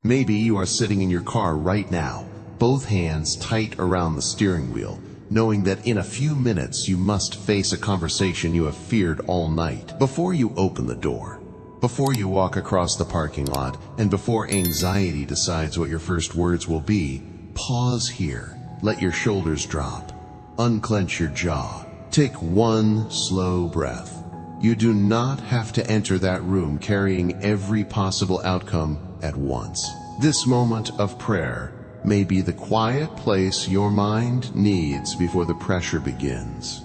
Maybe you are sitting in your car right now, both hands tight around the steering wheel, knowing that in a few minutes you must face a conversation you have feared all night. Before you open the door, before you walk across the parking lot, and before anxiety decides what your first words will be, pause here. Let your shoulders drop. Unclench your jaw. Take one slow breath. You do not have to enter that room carrying every possible outcome at once. This moment of prayer may be the quiet place your mind needs before the pressure begins.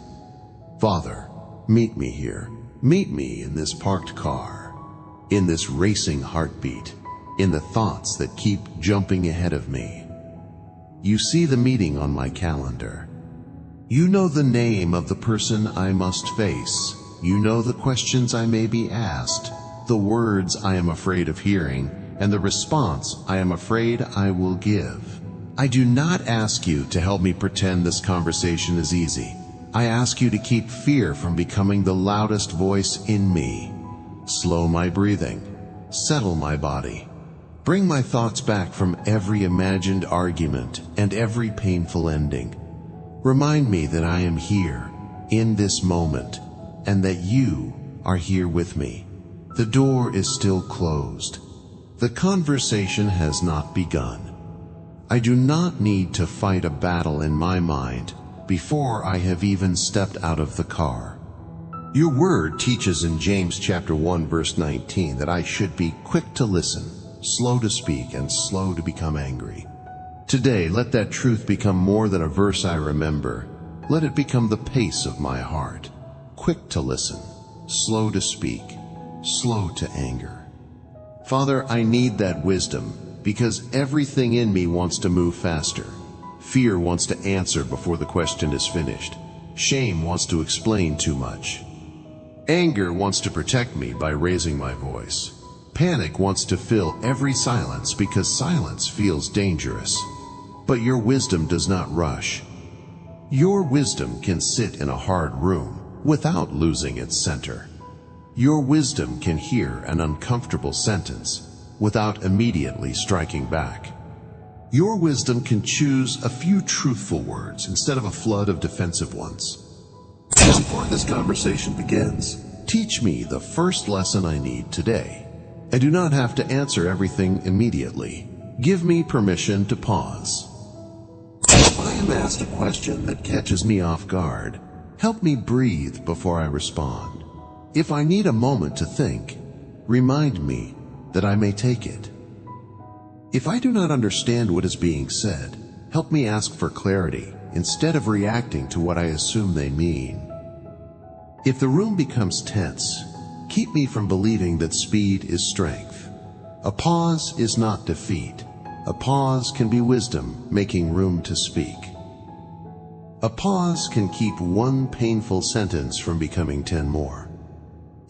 Father, meet me here. Meet me in this parked car, in this racing heartbeat, in the thoughts that keep jumping ahead of me. You see the meeting on my calendar. You know the name of the person I must face. You know the questions I may be asked, the words I am afraid of hearing, and the response I am afraid I will give. I do not ask you to help me pretend this conversation is easy. I ask you to keep fear from becoming the loudest voice in me. Slow my breathing. Settle my body. Bring my thoughts back from every imagined argument and every painful ending. Remind me that I am here, in this moment, and that you are here with me. The door is still closed. The conversation has not begun. I do not need to fight a battle in my mind before I have even stepped out of the car. Your word teaches in James chapter 1 verse 19 that I should be quick to listen, slow to speak, and slow to become angry. Today, let that truth become more than a verse I remember. Let it become the pace of my heart. Quick to listen, slow to speak, slow to anger. Father, I need that wisdom because everything in me wants to move faster. Fear wants to answer before the question is finished. Shame wants to explain too much. Anger wants to protect me by raising my voice. Panic wants to fill every silence because silence feels dangerous. But your wisdom does not rush. Your wisdom can sit in a hard room without losing its center. Your wisdom can hear an uncomfortable sentence without immediately striking back. Your wisdom can choose a few truthful words instead of a flood of defensive ones. Before this conversation begins, teach me the first lesson I need today. I do not have to answer everything immediately. Give me permission to pause. If I am asked a question that catches me off guard, help me breathe before I respond. If I need a moment to think, remind me that I may take it. If I do not understand what is being said, help me ask for clarity instead of reacting to what I assume they mean. If the room becomes tense, keep me from believing that speed is strength. A pause is not defeat. A pause can be wisdom making room to speak. A pause can keep one painful sentence from becoming 10 more.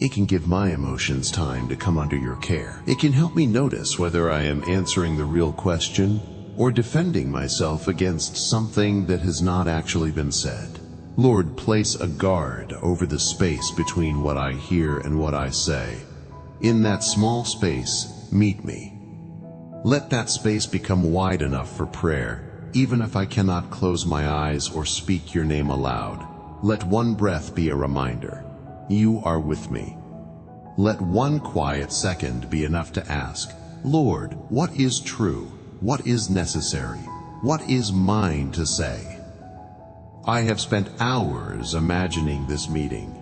It can give my emotions time to come under your care. It can help me notice whether I am answering the real question or defending myself against something that has not actually been said. Lord, place a guard over the space between what I hear and what I say. In that small space, meet me. Let that space become wide enough for prayer, even if I cannot close my eyes or speak your name aloud. Let one breath be a reminder. You are with me. Let one quiet second be enough to ask, Lord, what is true? What is necessary? What is mine to say? I have spent hours imagining this meeting.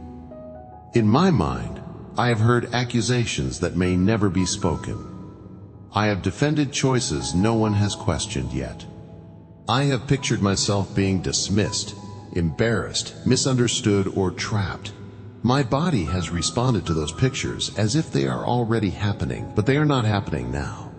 In my mind, I have heard accusations that may never be spoken. I have defended choices no one has questioned yet. I have pictured myself being dismissed, embarrassed, misunderstood, or trapped. My body has responded to those pictures as if they are already happening, but they are not happening now.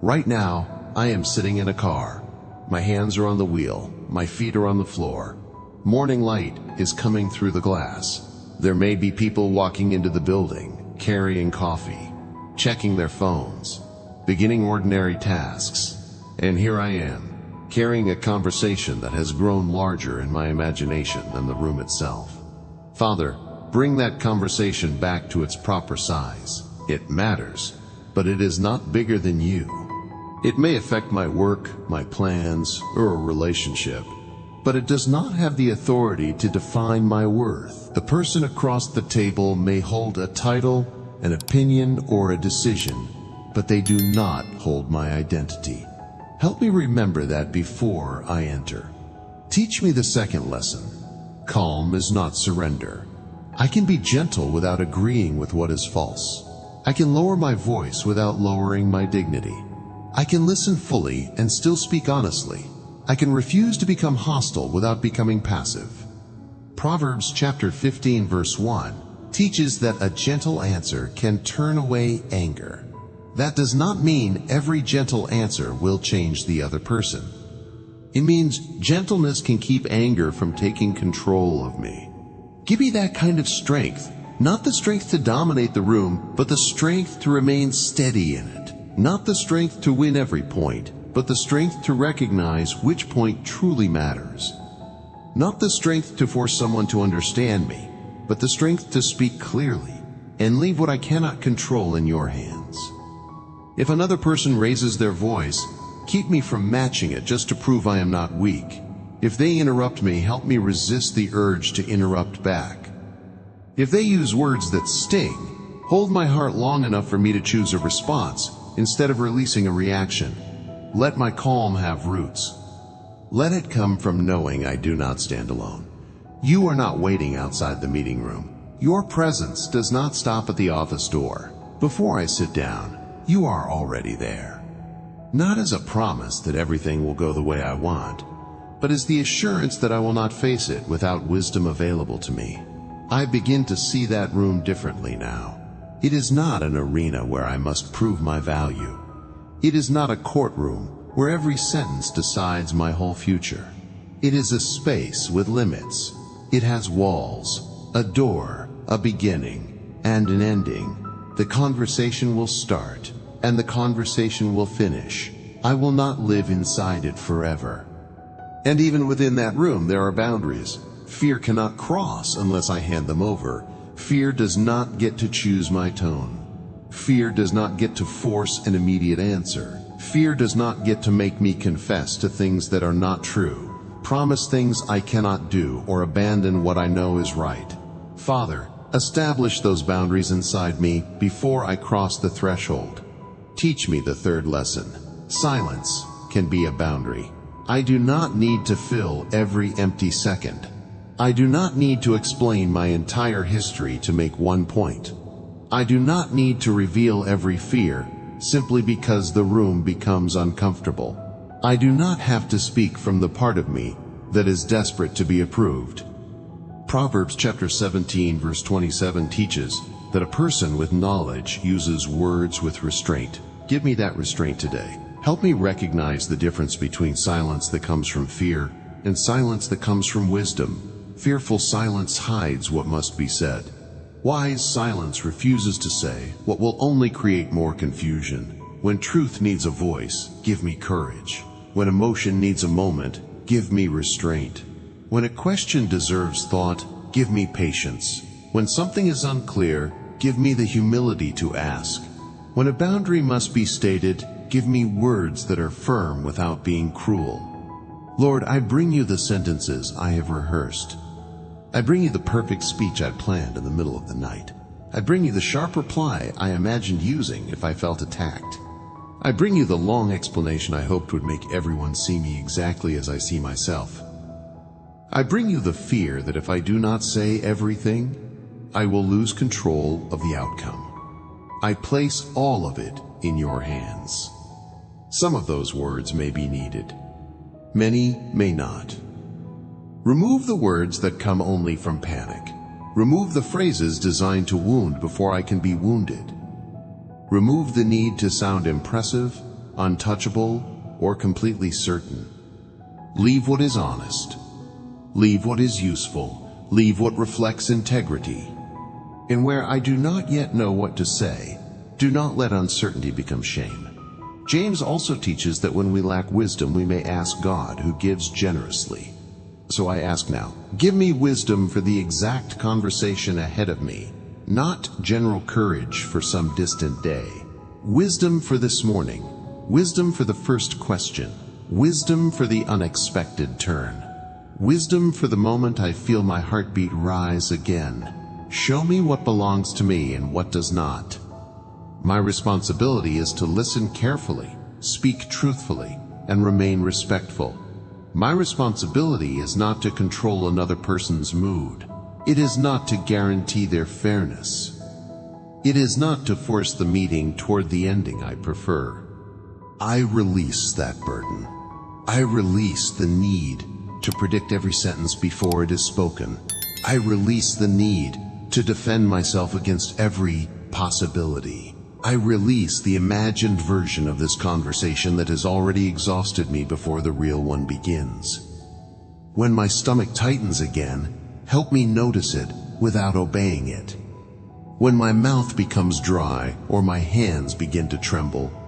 Right now, I am sitting in a car. My hands are on the wheel. My feet are on the floor. Morning light is coming through the glass. There may be people walking into the building, carrying coffee, checking their phones, beginning ordinary tasks. And here I am, carrying a conversation that has grown larger in my imagination than the room itself. Father, bring that conversation back to its proper size. It matters, but it is not bigger than you. It may affect my work, my plans, or a relationship, but it does not have the authority to define my worth. The person across the table may hold a title, an opinion, or a decision, but they do not hold my identity. Help me remember that before I enter. Teach me the second lesson. Calm is not surrender. I can be gentle without agreeing with what is false. I can lower my voice without lowering my dignity. I can listen fully and still speak honestly. I can refuse to become hostile without becoming passive. Proverbs chapter 15 verse 1 teaches that a gentle answer can turn away anger. That does not mean every gentle answer will change the other person. It means gentleness can keep anger from taking control of me. Give me that kind of strength, not the strength to dominate the room, but the strength to remain steady in it. Not the strength to win every point, but the strength to recognize which point truly matters. Not the strength to force someone to understand me, but the strength to speak clearly and leave what I cannot control in your hands. If another person raises their voice, keep me from matching it just to prove I am not weak. If they interrupt me, help me resist the urge to interrupt back. If they use words that sting, hold my heart long enough for me to choose a response instead of releasing a reaction. Let my calm have roots. Let it come from knowing I do not stand alone. You are not waiting outside the meeting room. Your presence does not stop at the office door. Before I sit down, you are already there. Not as a promise that everything will go the way I want, but as the assurance that I will not face it without wisdom available to me. I begin to see that room differently now. It is not an arena where I must prove my value. It is not a courtroom where every sentence decides my whole future. It is a space with limits. It has walls, a door, a beginning, and an ending. The conversation will start, and the conversation will finish. I will not live inside it forever. And even within that room, there are boundaries. Fear cannot cross unless I hand them over. Fear does not get to choose my tone. Fear does not get to force an immediate answer. Fear does not get to make me confess to things that are not true, promise things I cannot do, or abandon what I know is right. Father, establish those boundaries inside me before I cross the threshold. Teach me the third lesson. Silence can be a boundary. I do not need to fill every empty second. I do not need to explain my entire history to make one point. I do not need to reveal every fear simply because the room becomes uncomfortable. I do not have to speak from the part of me that is desperate to be approved. Proverbs chapter 17 verse 27 teaches that a person with knowledge uses words with restraint. Give me that restraint today. Help me recognize the difference between silence that comes from fear and silence that comes from wisdom. Fearful silence hides what must be said. Wise silence refuses to say what will only create more confusion. When truth needs a voice, give me courage. When emotion needs a moment, give me restraint. When a question deserves thought, give me patience. When something is unclear, give me the humility to ask. When a boundary must be stated, give me words that are firm without being cruel. Lord, I bring you the sentences I have rehearsed. I bring you the perfect speech I planned in the middle of the night. I bring you the sharp reply I imagined using if I felt attacked. I bring you the long explanation I hoped would make everyone see me exactly as I see myself. I bring you the fear that if I do not say everything, I will lose control of the outcome. I place all of it in your hands. Some of those words may be needed. Many may not. Remove the words that come only from panic. Remove the phrases designed to wound before I can be wounded. Remove the need to sound impressive, untouchable, or completely certain. Leave what is honest. Leave what is useful. Leave what reflects integrity. And where I do not yet know what to say, do not let uncertainty become shame. James also teaches that when we lack wisdom, we may ask God, who gives generously. So I ask now, give me wisdom for the exact conversation ahead of me, not general courage for some distant day. Wisdom for this morning. Wisdom for the first question. Wisdom for the unexpected turn. Wisdom for the moment I feel my heartbeat rise again. Show me what belongs to me and what does not. My responsibility is to listen carefully, speak truthfully, and remain respectful. My responsibility is not to control another person's mood. It is not to guarantee their fairness. It is not to force the meeting toward the ending I prefer. I release that burden. I release the need to predict every sentence before it is spoken. I release the need to defend myself against every possibility. I release the imagined version of this conversation that has already exhausted me before the real one begins. When my stomach tightens again, help me notice it without obeying it. When my mouth becomes dry or my hands begin to tremble,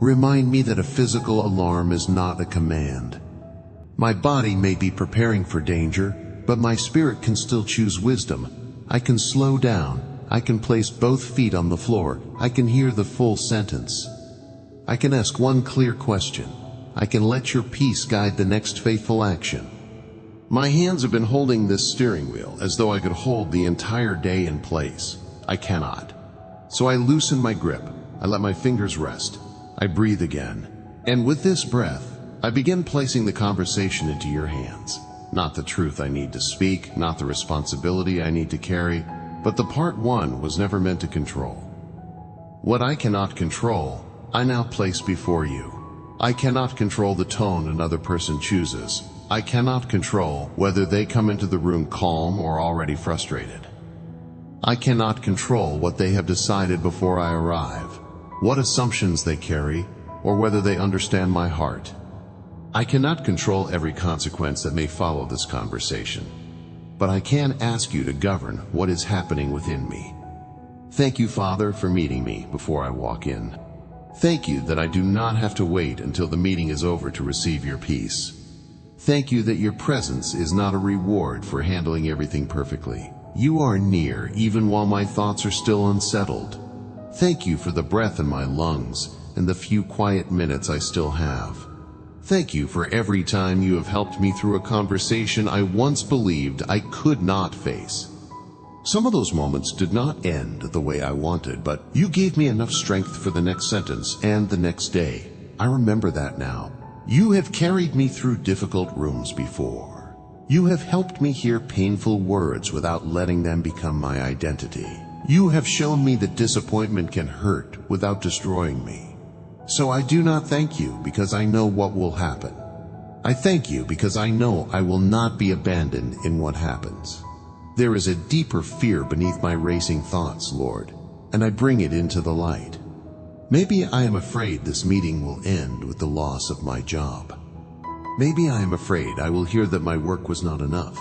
remind me that a physical alarm is not a command. My body may be preparing for danger, but my spirit can still choose wisdom. I can slow down. I can place both feet on the floor. I can hear the full sentence. I can ask one clear question. I can let your peace guide the next faithful action. My hands have been holding this steering wheel as though I could hold the entire day in place. I cannot. So I loosen my grip. I let my fingers rest. I breathe again. And with this breath, I begin placing the conversation into your hands. Not the truth I need to speak, not the responsibility I need to carry, but the part one was never meant to control. What I cannot control, I now place before you. I cannot control the tone another person chooses. I cannot control whether they come into the room calm or already frustrated. I cannot control what they have decided before I arrive, what assumptions they carry, or whether they understand my heart. I cannot control every consequence that may follow this conversation, but I can ask you to govern what is happening within me. Thank you, Father, for meeting me before I walk in. Thank you that I do not have to wait until the meeting is over to receive your peace. Thank you that your presence is not a reward for handling everything perfectly. You are near even while my thoughts are still unsettled. Thank you for the breath in my lungs and the few quiet minutes I still have. Thank you for every time you have helped me through a conversation I once believed I could not face. Some of those moments did not end the way I wanted, but you gave me enough strength for the next sentence and the next day. I remember that now. You have carried me through difficult rooms before. You have helped me hear painful words without letting them become my identity. You have shown me that disappointment can hurt without destroying me. So I do not thank you because I know what will happen. I thank you because I know I will not be abandoned in what happens. There is a deeper fear beneath my racing thoughts, Lord, and I bring it into the light. Maybe I am afraid this meeting will end with the loss of my job. Maybe I am afraid I will hear that my work was not enough,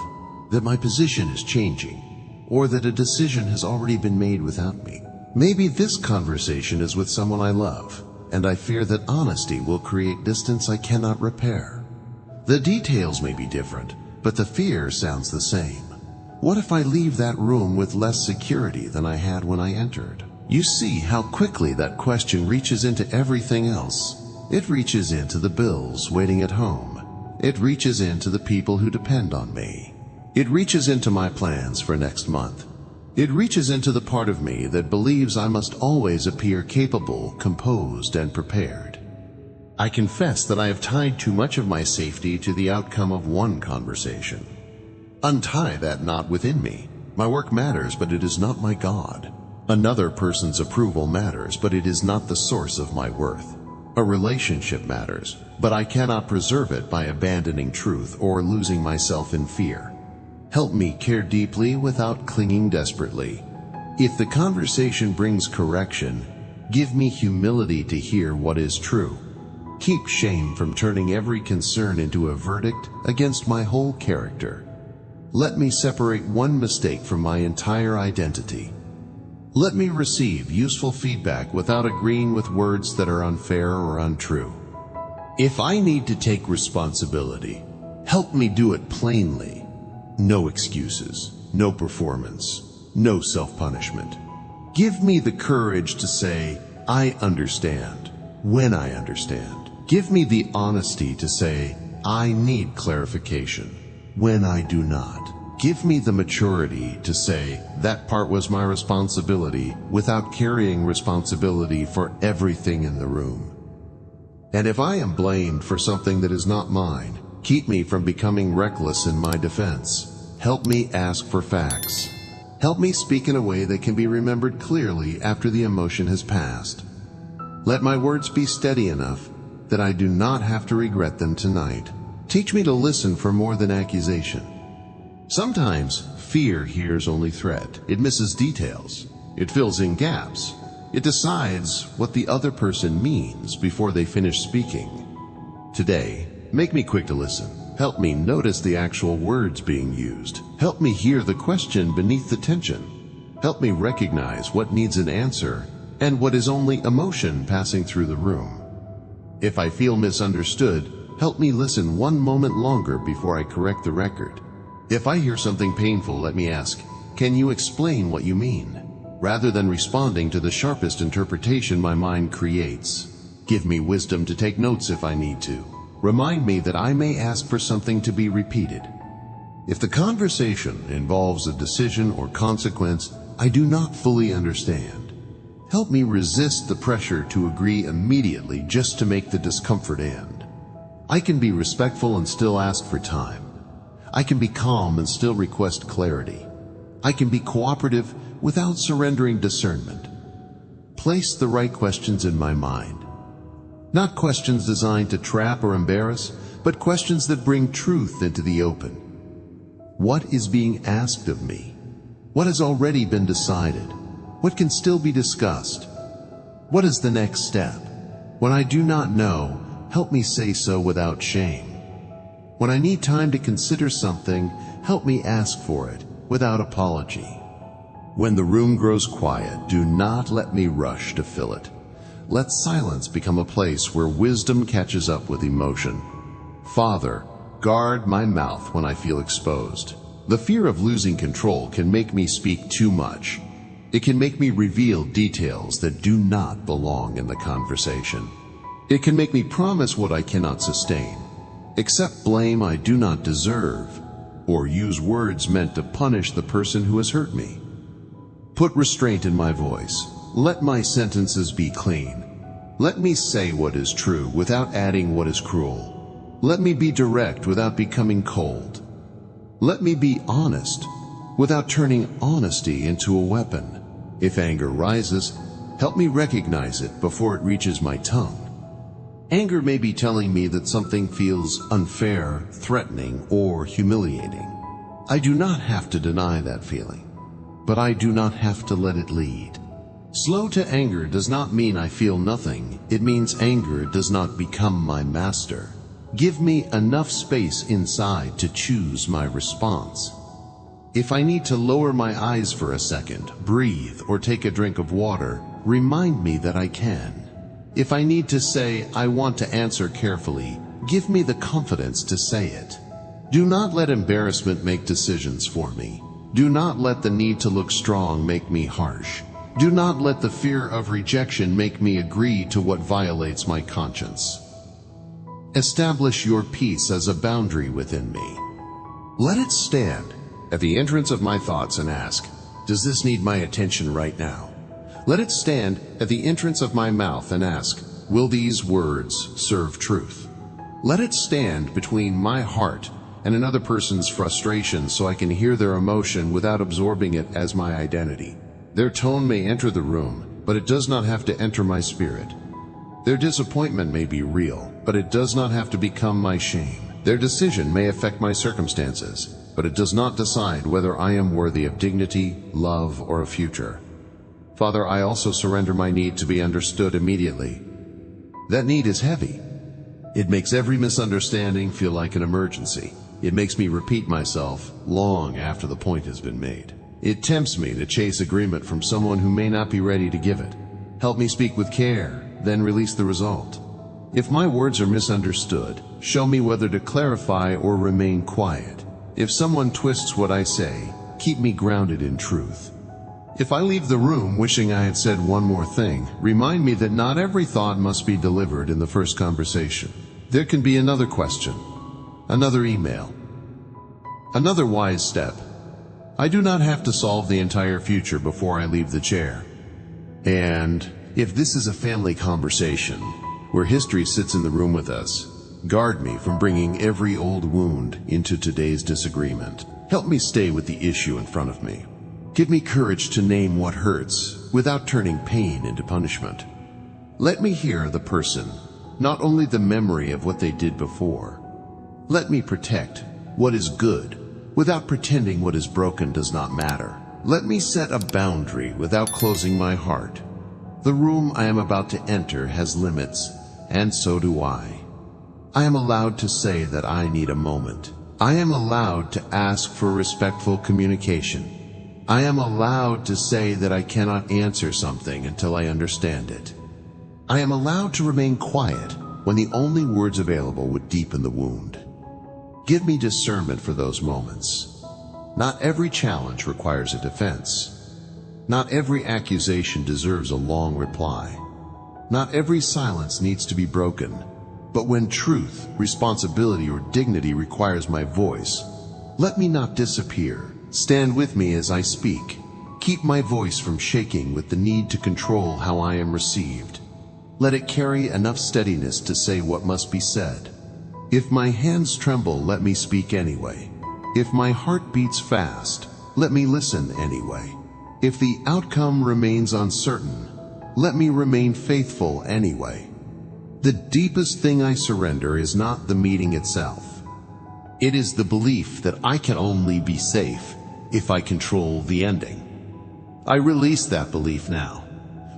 that my position is changing, or that a decision has already been made without me. Maybe this conversation is with someone I love, and I fear that honesty will create distance I cannot repair. The details may be different, but the fear sounds the same. What if I leave that room with less security than I had when I entered? You see how quickly that question reaches into everything else. It reaches into the bills waiting at home. It reaches into the people who depend on me. It reaches into my plans for next month. It reaches into the part of me that believes I must always appear capable, composed, and prepared. I confess that I have tied too much of my safety to the outcome of one conversation. Untie that knot within me. My work matters, but it is not my God. Another person's approval matters, but it is not the source of my worth. A relationship matters, but I cannot preserve it by abandoning truth or losing myself in fear. Help me care deeply without clinging desperately. If the conversation brings correction, give me humility to hear what is true. Keep shame from turning every concern into a verdict against my whole character. Let me separate one mistake from my entire identity. Let me receive useful feedback without agreeing with words that are unfair or untrue. If I need to take responsibility, help me do it plainly. No excuses, no performance, no self-punishment. Give me the courage to say, I understand. when I understand. Give me the honesty to say, I need clarification, when I do not. Give me the maturity to say, that part was my responsibility, without carrying responsibility for everything in the room. And if I am blamed for something that is not mine, keep me from becoming reckless in my defense. Help me ask for facts. Help me speak in a way that can be remembered clearly after the emotion has passed. Let my words be steady enough that I do not have to regret them tonight. Teach me to listen for more than accusation. Sometimes fear hears only threat. It misses details. It fills in gaps. It decides what the other person means before they finish speaking. Today, make me quick to listen. Help me notice the actual words being used. Help me hear the question beneath the tension. Help me recognize what needs an answer and what is only emotion passing through the room. If I feel misunderstood, help me listen one moment longer before I correct the record. If I hear something painful, let me ask, can you explain what you mean? Rather than responding to the sharpest interpretation my mind creates. Give me wisdom to take notes if I need to. Remind me that I may ask for something to be repeated. If the conversation involves a decision or consequence I do not fully understand, help me resist the pressure to agree immediately just to make the discomfort end. I can be respectful and still ask for time. I can be calm and still request clarity. I can be cooperative without surrendering discernment. Place the right questions in my mind. Not questions designed to trap or embarrass, but questions that bring truth into the open. What is being asked of me? What has already been decided? What can still be discussed? What is the next step? When I do not know, help me say so without shame. When I need time to consider something, help me ask for it without apology. When the room grows quiet, do not let me rush to fill it. Let silence become a place where wisdom catches up with emotion. Father, guard my mouth when I feel exposed. The fear of losing control can make me speak too much. It can make me reveal details that do not belong in the conversation. It can make me promise what I cannot sustain, accept blame I do not deserve, or use words meant to punish the person who has hurt me. Put restraint in my voice. Let my sentences be clean. Let me say what is true without adding what is cruel. Let me be direct without becoming cold. Let me be honest without turning honesty into a weapon. If anger rises, help me recognize it before it reaches my tongue. Anger may be telling me that something feels unfair, threatening, or humiliating. I do not have to deny that feeling, but I do not have to let it lead. Slow to anger does not mean I feel nothing. It means anger does not become my master. Give me enough space inside to choose my response. If I need to lower my eyes for a second, breathe, or take a drink of water, remind me that I can. If I need to say, I want to answer carefully, give me the confidence to say it. Do not let embarrassment make decisions for me. Do not let the need to look strong make me harsh. Do not let the fear of rejection make me agree to what violates my conscience. Establish your peace as a boundary within me. Let it stand at the entrance of my thoughts and ask, does this need my attention right now? Let it stand at the entrance of my mouth and ask, will these words serve truth? Let it stand between my heart and another person's frustration so I can hear their emotion without absorbing it as my identity. Their tone may enter the room, but it does not have to enter my spirit. Their disappointment may be real, but it does not have to become my shame. Their decision may affect my circumstances, but it does not decide whether I am worthy of dignity, love, or a future. Father, I also surrender my need to be understood immediately. That need is heavy. It makes every misunderstanding feel like an emergency. It makes me repeat myself long after the point has been made. It tempts me to chase agreement from someone who may not be ready to give it. Help me speak with care, then release the result. If my words are misunderstood, show me whether to clarify or remain quiet. If someone twists what I say, keep me grounded in truth. If I leave the room wishing I had said one more thing, remind me that not every thought must be delivered in the first conversation. There can be another question, another email, another wise step. I do not have to solve the entire future before I leave the chair. And if this is a family conversation, where history sits in the room with us, guard me from bringing every old wound into today's disagreement. Help me stay with the issue in front of me. Give me courage to name what hurts without turning pain into punishment. Let me hear the person, not only the memory of what they did before. Let me protect what is good without pretending what is broken does not matter. Let me set a boundary without closing my heart. The room I am about to enter has limits, and so do I. I am allowed to say that I need a moment. I am allowed to ask for respectful communication. I am allowed to say that I cannot answer something until I understand it. I am allowed to remain quiet when the only words available would deepen the wound. Give me discernment for those moments. Not every challenge requires a defense. Not every accusation deserves a long reply. Not every silence needs to be broken. But when truth, responsibility, or dignity requires my voice, let me not disappear. Stand with me as I speak. Keep my voice from shaking with the need to control how I am received. Let it carry enough steadiness to say what must be said. If my hands tremble, let me speak anyway. If my heart beats fast, let me listen anyway. If the outcome remains uncertain, let me remain faithful anyway. The deepest thing I surrender is not the meeting itself. It is the belief that I can only be safe if I control the ending. I release that belief now.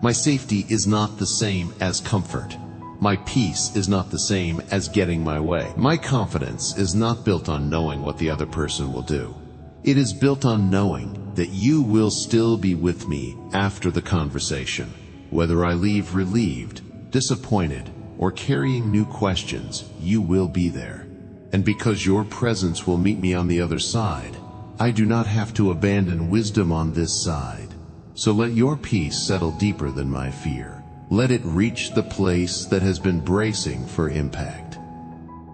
My safety is not the same as comfort. My peace is not the same as getting my way. My confidence is not built on knowing what the other person will do. It is built on knowing that you will still be with me after the conversation. Whether I leave relieved, disappointed, or carrying new questions, you will be there. And because your presence will meet me on the other side, I do not have to abandon wisdom on this side. So let your peace settle deeper than my fear. Let it reach the place that has been bracing for impact.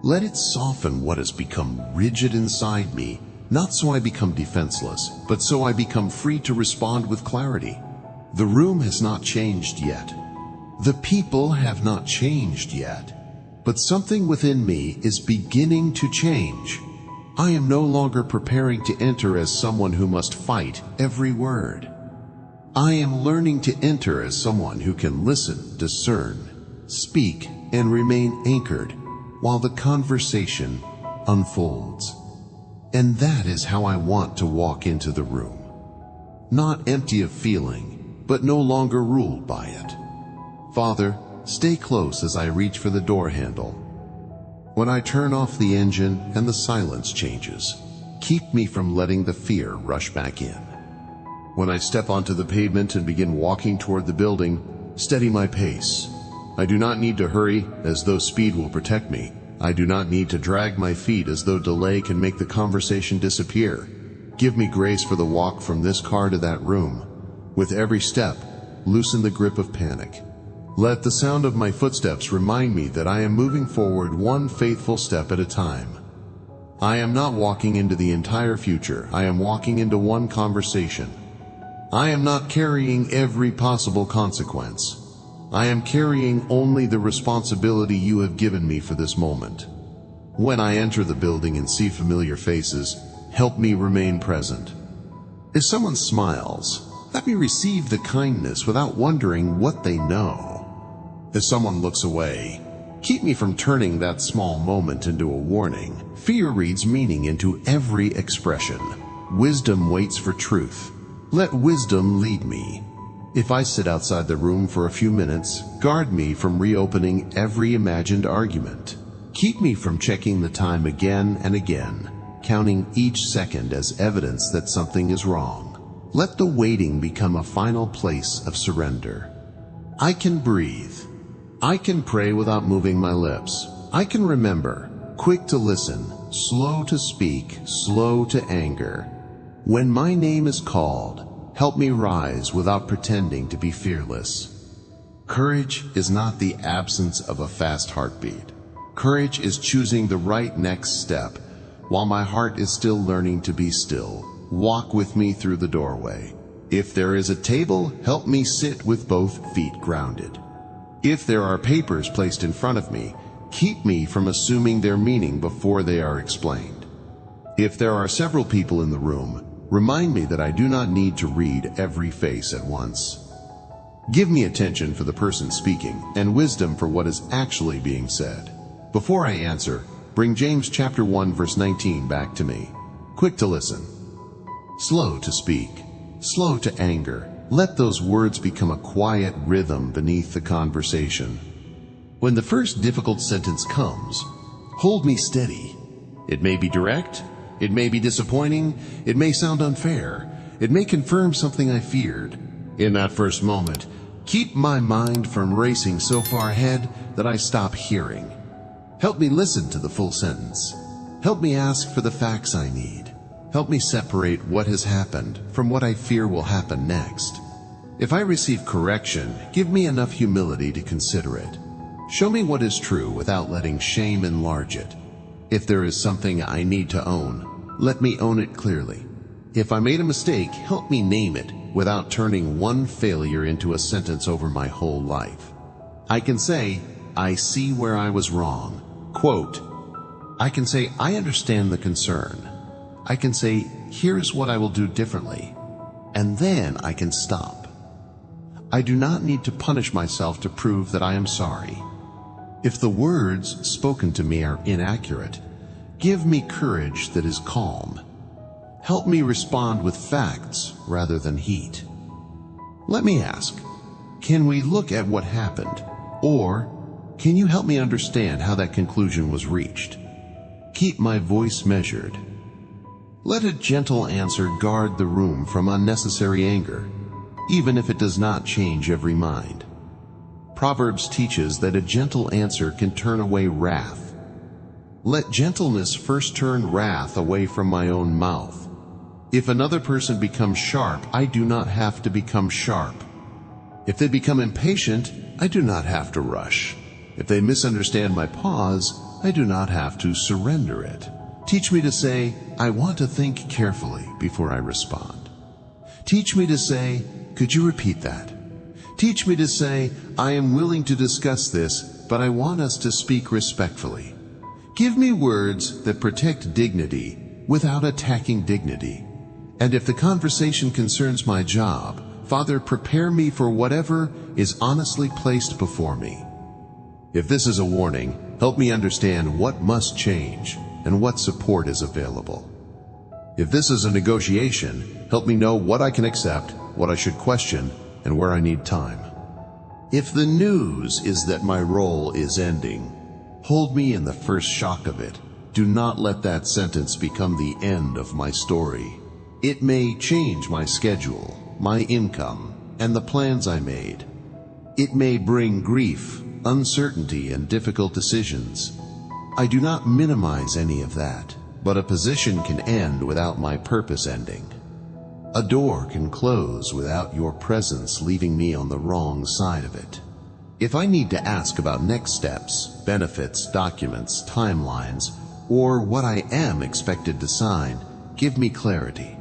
Let it soften what has become rigid inside me, not so I become defenseless, but so I become free to respond with clarity. The room has not changed yet. The people have not changed yet. But something within me is beginning to change. I am no longer preparing to enter as someone who must fight every word. I am learning to enter as someone who can listen, discern, speak, and remain anchored while the conversation unfolds. And that is how I want to walk into the room. Not empty of feeling, but no longer ruled by it. Father, stay close as I reach for the door handle. When I turn off the engine and the silence changes, keep me from letting the fear rush back in. When I step onto the pavement and begin walking toward the building, steady my pace. I do not need to hurry as though speed will protect me. I do not need to drag my feet as though delay can make the conversation disappear. Give me grace for the walk from this car to that room. With every step, loosen the grip of panic. Let the sound of my footsteps remind me that I am moving forward one faithful step at a time. I am not walking into the entire future. I am walking into one conversation. I am not carrying every possible consequence. I am carrying only the responsibility you have given me for this moment. When I enter the building and see familiar faces, help me remain present. If someone smiles, let me receive the kindness without wondering what they know. If someone looks away, keep me from turning that small moment into a warning. Fear reads meaning into every expression. Wisdom waits for truth. Let wisdom lead me. If I sit outside the room for a few minutes, guard me from reopening every imagined argument. Keep me from checking the time again and again, counting each second as evidence that something is wrong. Let the waiting become a final place of surrender. I can breathe. I can pray without moving my lips. I can remember, quick to listen, slow to speak, slow to anger. When my name is called, help me rise without pretending to be fearless. Courage is not the absence of a fast heartbeat. Courage is choosing the right next step while my heart is still learning to be still. Walk with me through the doorway. If there is a table, help me sit with both feet grounded. If there are papers placed in front of me, keep me from assuming their meaning before they are explained. If there are several people in the room, remind me that I do not need to read every face at once. Give me attention for the person speaking and wisdom for what is actually being said. Before I answer, bring James chapter 1 verse 19 back to me. Quick to listen, slow to speak, slow to anger. Let those words become a quiet rhythm beneath the conversation. When the first difficult sentence comes, hold me steady. It may be direct, it may be disappointing, it may sound unfair, it may confirm something I feared. In that first moment, keep my mind from racing so far ahead that I stop hearing. Help me listen to the full sentence. Help me ask for the facts I need. Help me separate what has happened from what I fear will happen next. If I receive correction, give me enough humility to consider it. Show me what is true without letting shame enlarge it. If there is something I need to own, let me own it clearly. If I made a mistake, help me name it without turning one failure into a sentence over my whole life. I can say, I see where I was wrong. Quote, I can say, I understand the concern. I can say, here's what I will do differently. And then I can stop. I do not need to punish myself to prove that I am sorry. If the words spoken to me are inaccurate, give me courage that is calm. Help me respond with facts rather than heat. Let me ask, can we look at what happened? Or can you help me understand how that conclusion was reached? Keep my voice measured. Let a gentle answer guard the room from unnecessary anger, even if it does not change every mind. Proverbs teaches that a gentle answer can turn away wrath. Let gentleness first turn wrath away from my own mouth. If another person becomes sharp, I do not have to become sharp. If they become impatient, I do not have to rush. If they misunderstand my pause, I do not have to surrender it. Teach me to say, I want to think carefully before I respond. Teach me to say, could you repeat that? Teach me to say, I am willing to discuss this, but I want us to speak respectfully. Give me words that protect dignity without attacking dignity. And if the conversation concerns my job, Father, prepare me for whatever is honestly placed before me. If this is a warning, help me understand what must change and what support is available. If this is a negotiation, help me know what I can accept, what I should question, and where I need time. If the news is that my role is ending, hold me in the first shock of it. Do not let that sentence become the end of my story. It may change my schedule, my income, and the plans I made. It may bring grief, uncertainty, and difficult decisions. I do not minimize any of that, but a position can end without my purpose ending. A door can close without your presence leaving me on the wrong side of it. If I need to ask about next steps, benefits, documents, timelines, or what I am expected to sign, give me clarity.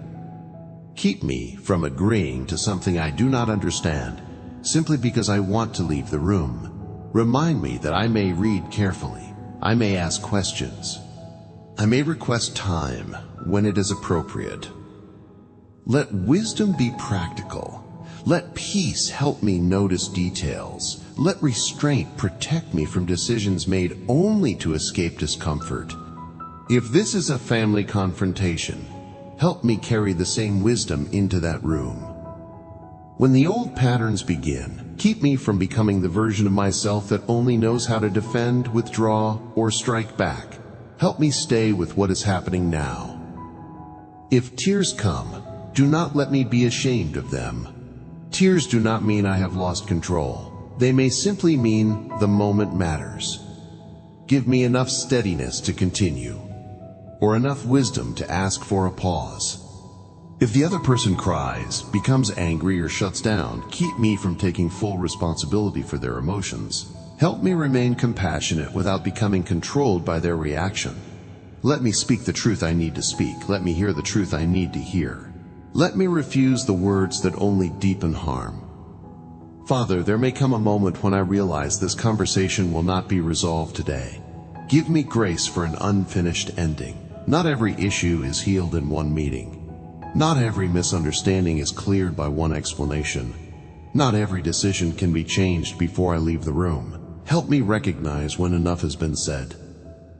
Keep me from agreeing to something I do not understand simply because I want to leave the room. Remind me that I may read carefully. I may ask questions. I may request time when it is appropriate. Let wisdom be practical. Let peace help me notice details. Let restraint protect me from decisions made only to escape discomfort. If this is a family confrontation, help me carry the same wisdom into that room. When the old patterns begin, keep me from becoming the version of myself that only knows how to defend, withdraw, or strike back. Help me stay with what is happening now. If tears come, do not let me be ashamed of them. Tears do not mean I have lost control. They may simply mean the moment matters. Give me enough steadiness to continue, or enough wisdom to ask for a pause. If the other person cries, becomes angry, or shuts down, keep me from taking full responsibility for their emotions. Help me remain compassionate without becoming controlled by their reaction. Let me speak the truth I need to speak. Let me hear the truth I need to hear. Let me refuse the words that only deepen harm. Father, there may come a moment when I realize this conversation will not be resolved today. Give me grace for an unfinished ending. Not every issue is healed in one meeting. Not every misunderstanding is cleared by one explanation. Not every decision can be changed before I leave the room. Help me recognize when enough has been said.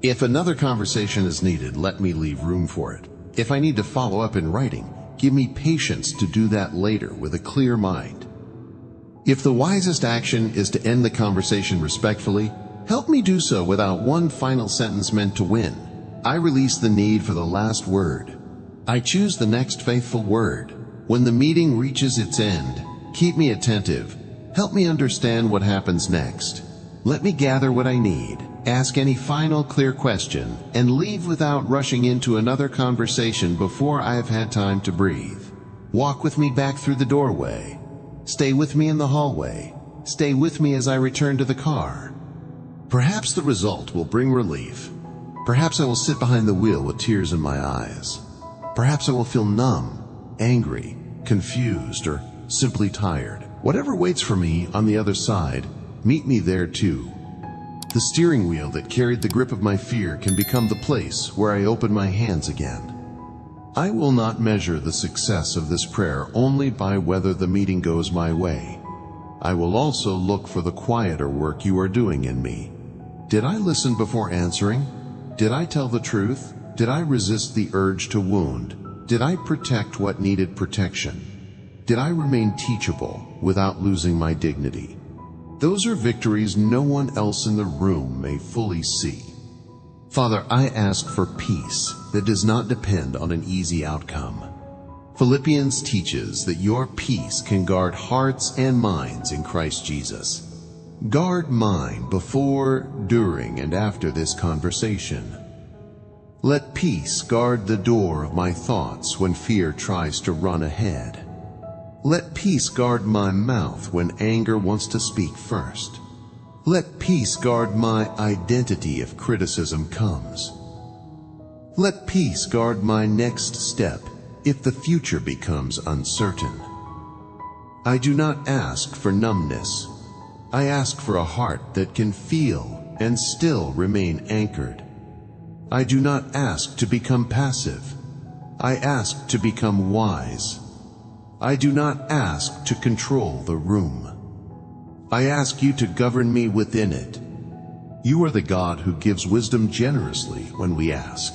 If another conversation is needed, let me leave room for it. If I need to follow up in writing, give me patience to do that later with a clear mind. If the wisest action is to end the conversation respectfully, help me do so without one final sentence meant to win. I release the need for the last word. I choose the next faithful word. When the meeting reaches its end, keep me attentive. Help me understand what happens next. Let me gather what I need, ask any final clear question, and leave without rushing into another conversation before I have had time to breathe. Walk with me back through the doorway. Stay with me in the hallway. Stay with me as I return to the car. Perhaps the result will bring relief. Perhaps I will sit behind the wheel with tears in my eyes. Perhaps I will feel numb, angry, confused, or simply tired. Whatever waits for me on the other side, meet me there too. The steering wheel that carried the grip of my fear can become the place where I open my hands again. I will not measure the success of this prayer only by whether the meeting goes my way. I will also look for the quieter work you are doing in me. Did I listen before answering? Did I tell the truth? Did I resist the urge to wound? Did I protect what needed protection? Did I remain teachable without losing my dignity? Those are victories no one else in the room may fully see. Father, I ask for peace that does not depend on an easy outcome. Philippians teaches that your peace can guard hearts and minds in Christ Jesus. Guard mine before, during, and after this conversation. Let peace guard the door of my thoughts when fear tries to run ahead. Let peace guard my mouth when anger wants to speak first. Let peace guard my identity if criticism comes. Let peace guard my next step if the future becomes uncertain. I do not ask for numbness. I ask for a heart that can feel and still remain anchored. I do not ask to become passive. I ask to become wise. I do not ask to control the room. I ask you to govern me within it. You are the God who gives wisdom generously when we ask.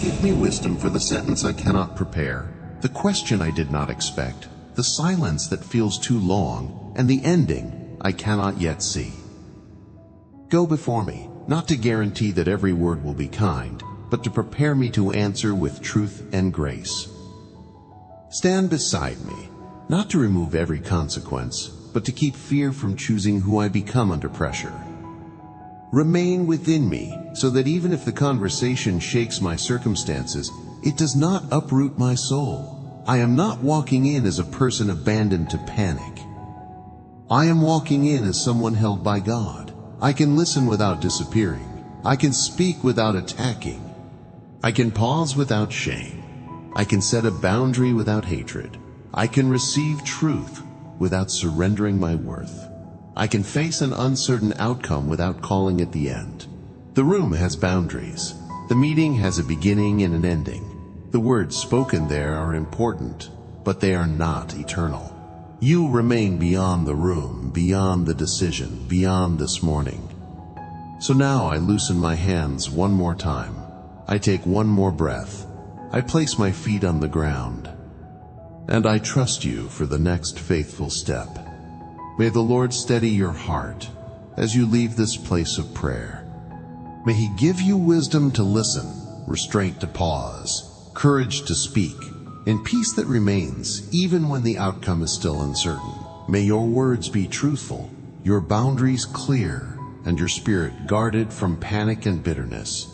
Give me wisdom for the sentence I cannot prepare, the question I did not expect, the silence that feels too long, and the ending I cannot yet see. Go before me, not to guarantee that every word will be kind, but to prepare me to answer with truth and grace. Stand beside me, not to remove every consequence, but to keep fear from choosing who I become under pressure. Remain within me, so that even if the conversation shakes my circumstances, it does not uproot my soul. I am not walking in as a person abandoned to panic. I am walking in as someone held by God. I can listen without disappearing. I can speak without attacking. I can pause without shame. I can set a boundary without hatred. I can receive truth without surrendering my worth. I can face an uncertain outcome without calling it the end. The room has boundaries. The meeting has a beginning and an ending. The words spoken there are important, but they are not eternal. You remain beyond the room, beyond the decision, beyond this morning. So now I loosen my hands one more time. I take one more breath. I place my feet on the ground. And I trust you for the next faithful step. May the Lord steady your heart as you leave this place of prayer. May He give you wisdom to listen, restraint to pause, courage to speak, and peace that remains even when the outcome is still uncertain. May your words be truthful, your boundaries clear, and your spirit guarded from panic and bitterness.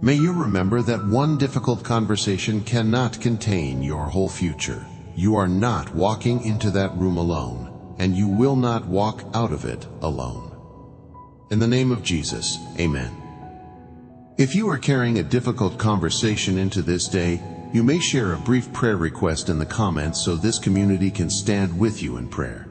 May you remember that one difficult conversation cannot contain your whole future. You are not walking into that room alone, and you will not walk out of it alone. In the name of Jesus, amen. If you are carrying a difficult conversation into this day, you may share a brief prayer request in the comments so this community can stand with you in prayer.